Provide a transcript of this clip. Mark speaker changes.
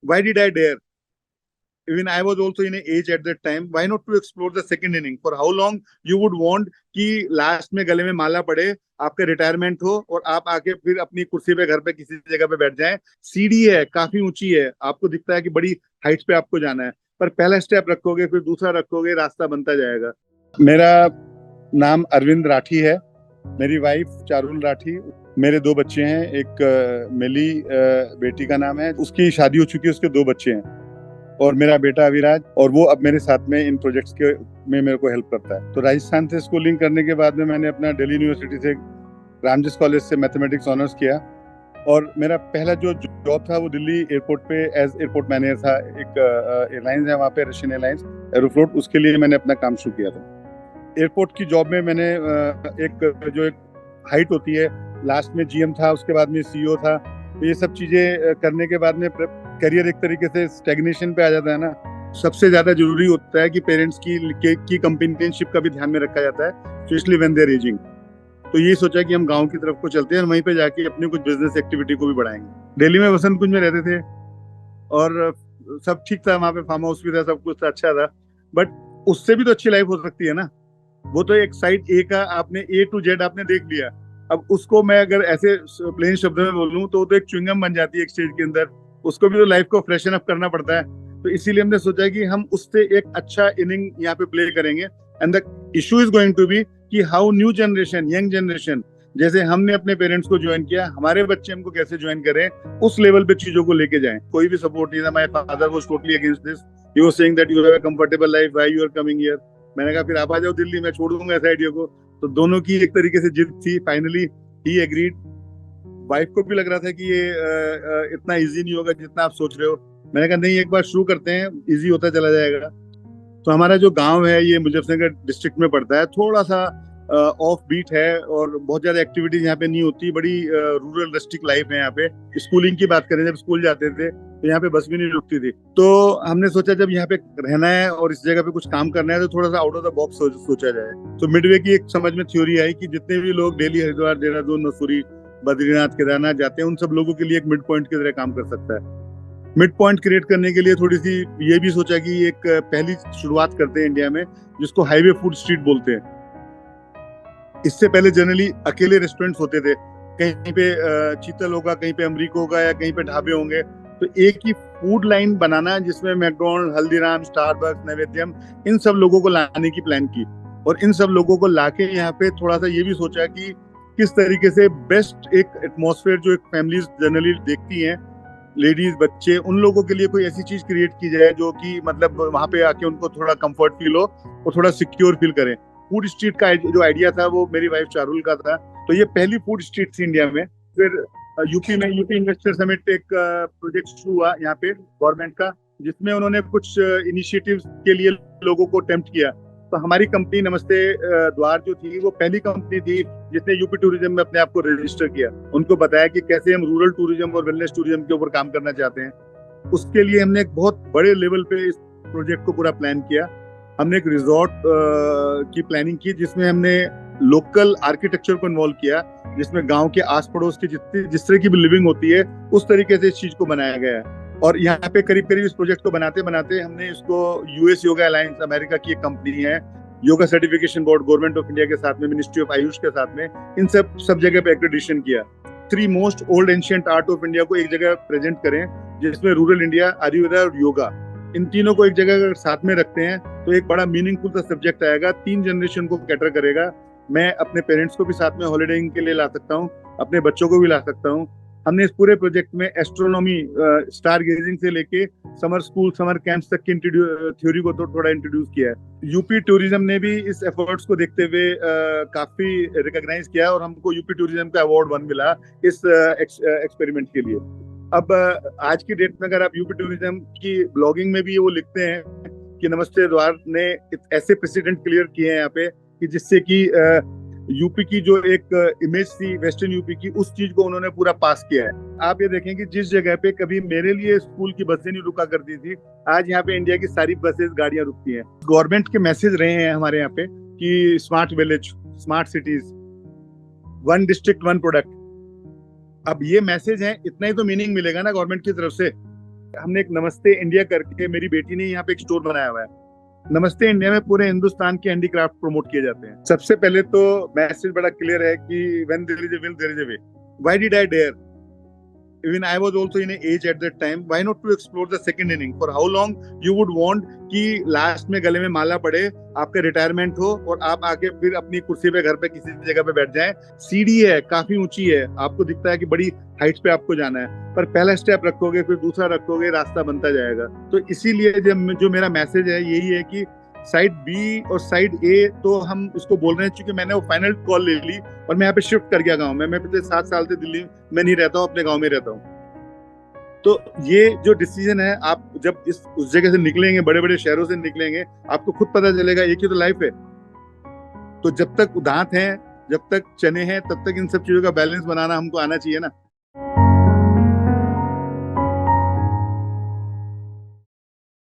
Speaker 1: Why did I dare? Even I was also in an age at that time. Why not to explore the second inning? For how long you would want कि last में गले में माला पड़े, आपका retirement हो और आप आके फिर अपनी कुर्सी पे घर पे किसी जगह पे बैठ जाएं। सीढ़ी है, काफी ऊंची है, आपको दिखता है कि बड़ी हाइट पे आपको जाना है, पर पहला स्टेप रखोगे फिर दूसरा रखोगे, रास्ता बनता जाएगा। मेरा नाम अरविंद राठी है, मेरी वाइफ चारुल राठी, मेरे 2 बच्चे हैं। एक मिली बेटी का नाम है, उसकी शादी हो चुकी है, उसके 2 बच्चे हैं, और मेरा बेटा अविराज, और वो अब मेरे साथ में इन प्रोजेक्ट्स के में मेरे को हेल्प करता है। तो राजस्थान से स्कूलिंग करने के बाद में मैंने अपना दिल्ली यूनिवर्सिटी से रामजिस कॉलेज से मैथमेटिक्स ऑनर्स किया, और मेरा पहला जो जॉब था वो दिल्ली एयरपोर्ट पे एज एयरपोर्ट मैनेजर था। एक एयरलाइंस है वहाँ पे, रशियन एयरलाइंस एरोफ्लोट, उसके लिए मैंने अपना काम शुरू किया था। एयरपोर्ट की जॉब में मैंने एक हाइट होती है, लास्ट में जीएम था, उसके बाद में सीईओ था। तो ये सब चीजें करने के बाद में करियर एक तरीके से स्टैग्नेशन पे आ जाता है ना। सबसे ज्यादा जरूरी होता है कि पेरेंट्स की कंपेनियनशिप का भी ध्यान में रखा जाता है, specially when they are ageing. तो ये सोचा कि हम गांव की तरफ को चलते हैं और वहीं पे जाके अपनी कुछ बिजनेस एक्टिविटी को भी बढ़ाएंगे। दिल्ली में वसंत कुंज में रहते थे और सब ठीक था, वहां पे फार्म हाउस भी था, सब कुछ अच्छा था, बट उससे भी तो अच्छी लाइफ हो सकती है ना। वो तो एक साइड ए का आपने A to Z आपने देख लिया। अब उसको मैं अगर ऐसे प्लेन शब्दों में बोलूं तो एक च्युइंगम बन जाती है एक स्टेज के अंदर, उसको भी तो लाइफ को फ्रेशन अप करना पड़ता है। तो इसीलिए हमने सोचा कि हम उससे एक अच्छा इनिंग यहाँ पे प्ले करेंगे। And the issue is going to be कि how new generation, young generation, जैसे हमने अपने पेरेंट्स को ज्वाइन किया, हमारे बच्चे हमको कैसे ज्वाइन करें, उस लेवल पे चीजों को लेके जाएं। कोई भी सपोर्ट नहीं था। My father was totally against this. He was saying that you have a comfortable life, why you are coming here. मैंने कहा फिर आप आ जाओ दिल्ली, मैं छोड़ दूंगा इस आइडिया को। तो दोनों की एक तरीके से जिद थी। Finally he agreed. वाइफ को भी लग रहा था कि ये इतना इजी नहीं होगा जितना आप सोच रहे हो। मैंने कहा नहीं, एक बार शुरू करते हैं, इजी होता चला जाएगा। तो हमारा जो गांव है ये मुजफ्फरनगर डिस्ट्रिक्ट में पड़ता है, थोड़ा सा ऑफ बीट है और बहुत ज्यादा एक्टिविटीज यहाँ पे नहीं होती। बड़ी रूरल रस्टिक लाइफ है यहाँ पे। स्कूलिंग की बात करें, जब स्कूल जाते थे तो यहाँ पे बस भी नहीं रुकती थी। तो हमने सोचा जब यहाँ पे रहना है और इस जगह पे कुछ काम करना है तो थोड़ा सा आउट ऑफ द बॉक्स सोचा जाए। तो मिडवे की एक समझ में थ्योरी आई कि जितने भी लोग दिल्ली, हरिद्वार, देहरादून, मसूरी, बद्रीनाथ, केदारनाथ जाते हैं, उन सब लोगों के लिए एक मिड पॉइंट की तरह काम कर सकता है। मिड पॉइंट क्रिएट करने के लिए थोड़ी सी ये भी सोचा कि एक पहली शुरुआत करते हैं इंडिया में, जिसको हाईवे फूड स्ट्रीट बोलते हैं। इससे पहले जनरली अकेले रेस्टोरेंट्स होते थे, कहीं पे चीतल होगा, कहीं पे अमरीको होगा, या कहीं पे ढाबे होंगे। तो एक ही फूड लाइन बनाना जिसमें मैकडॉनल्ड, हल्दीराम, स्टारबक्स, नैवेद्यम, इन सब लोगों को लाने की प्लान की। और इन सब लोगों को लाके यहाँ पे थोड़ा सा ये भी सोचा कि किस तरीके से बेस्ट एक एटमॉस्फेयर जो एक फैमिलीज जनरली देखती हैं, लेडीज, बच्चे, उन लोगों के लिए कोई ऐसी चीज क्रिएट की जाए जो कि मतलब वहां पे आके उनको थोड़ा कंफर्ट फील हो और थोड़ा सिक्योर फील करें। फूड स्ट्रीट का जो आइडिया था वो मेरी वाइफ चारुल का था। तो ये पहली फूड स्ट्रीट थी इंडिया में। फिर यूपी में यूपी इन्वेस्टर समिट एक प्रोजेक्ट शुरू हुआ यहाँ पे गवर्नमेंट का, जिसमें उन्होंने कुछ इनिशिएटिव्स के लिए लोगों को टेम्प्ट किया। तो हमारी कंपनी नमस्ते द्वार जो थी वो पहली कंपनी थी जिसने यूपी टूरिज्म में अपने आप को रजिस्टर किया। उनको बताया कि कैसे हम रूरल टूरिज्म और वेलनेस टूरिज्म के ऊपर काम करना चाहते हैं। उसके लिए हमने एक बहुत बड़े लेवल पे इस प्रोजेक्ट को पूरा प्लान किया। हमने एक रिजॉर्ट की प्लानिंग की जिसमें हमने लोकल आर्किटेक्चर को इन्वॉल्व किया, जिसमें गांव के आस पड़ोस की जिस तरह की भी लिविंग होती है उस तरीके से इस चीज को बनाया गया है। और यहाँ पे करीब करीब इस प्रोजेक्ट को बनाते बनाते हमने इसको यूएस योगा अलायंस, अमेरिका की एक कंपनी है, yoga certification board, government of India के साथ में, मिनिस्ट्री ऑफ आयुष के साथ में, इन सब जगह पे एक्रेडिटेशन किया। 3 most old ancient art of India को एक जगह प्रेजेंट करें, जिसमें रूरल इंडिया, आयुर्वेदा और योगा, इन तीनों को एक जगह अगर साथ में रखते हैं तो एक बड़ा मीनिंगफुल सा सब्जेक्ट आएगा, 3 जनरेशन को कैटर करेगा। मैं अपने पेरेंट्स को भी साथ में हॉलीडेइंग के लिए ला सकता हूँ, अपने बच्चों को भी ला सकता हूँ। हमने इस पूरे प्रोजेक्ट में एस्ट्रोनॉमी, स्टार गेजिंग से लेके समर स्कूल, समर कैंप्स तक की थ्योरी को तो थोड़ा इंट्रोड्यूस किया है। यूपी टूरिज्म ने भी इस एफर्ट्स को देखते हुए काफी रिकॉग्नाइज किया और हमको यूपी टूरिज्म का अवार्ड 1 मिला इस एक्सपेरिमेंट के लिए। अब आज की डेट में अगर आप यूपी टूरिज्म की ब्लॉगिंग में भी वो लिखते हैं कि नमस्ते द्वार ने ऐसे प्रेसिडेंट क्लियर किए हैं यहाँ पे कि जिससे कि यूपी की जो एक इमेज थी वेस्टर्न यूपी की, उस चीज को उन्होंने पूरा पास किया है। आप ये देखें कि जिस जगह पे कभी मेरे लिए स्कूल की बसें नहीं रुका करती थी, आज यहाँ पे इंडिया की सारी बसेस, गाड़ियां रुकती हैं। गवर्नमेंट के मैसेज रहे हैं हमारे यहाँ पे कि smart village, smart cities, 1 district 1 product. अब ये मैसेज है, इतना ही तो मीनिंग मिलेगा ना गवर्नमेंट की तरफ से। हमने एक नमस्ते इंडिया करके, मेरी बेटी ने यहाँ पे एक स्टोर बनाया हुआ है। नमस्ते इंडिया में पूरे हिंदुस्तान के हैंडीक्राफ्ट प्रमोट किए जाते हैं। सबसे पहले तो मैसेज बड़ा क्लियर है कि when there is a will there is a way. Why did I dare? Even I was also in an age at that time. Why not to explore the second inning? For how long you would want कि last में गले में माला पड़े, आपका retirement हो और आप आके फिर अपनी कुर्सी पे घर पे किसी जगह पे बैठ जाएं। सीढ़ी है, काफी ऊंची है, आपको दिखता है कि बड़ी हाइट पे आपको जाना है, पर पहला स्टेप रखोगे फिर दूसरा रखोगे, रास्ता बनता जाएगा। तो इसीलिए जो मेरा मैसेज है यही है कि साइड बी और साइड ए तो हम उसको बोल रहे हैं, क्योंकि मैंने वो फाइनल कॉल ले ली और मैं यहाँ पे शिफ्ट कर गया गाँव में। मैं पिछले 7 साल से दिल्ली में नहीं रहता हूँ, अपने गाँव में रहता हूँ। तो ये जो डिसीजन है, आप जब उस जगह से निकलेंगे, बड़े बड़े शहरों से निकलेंगे, आपको खुद पता चलेगा एक ही तो लाइफ है। तो जब तक दांत हैं, जब तक चने हैं, तब तक इन सब चीजों का बैलेंस बनाना हमको आना चाहिए ना।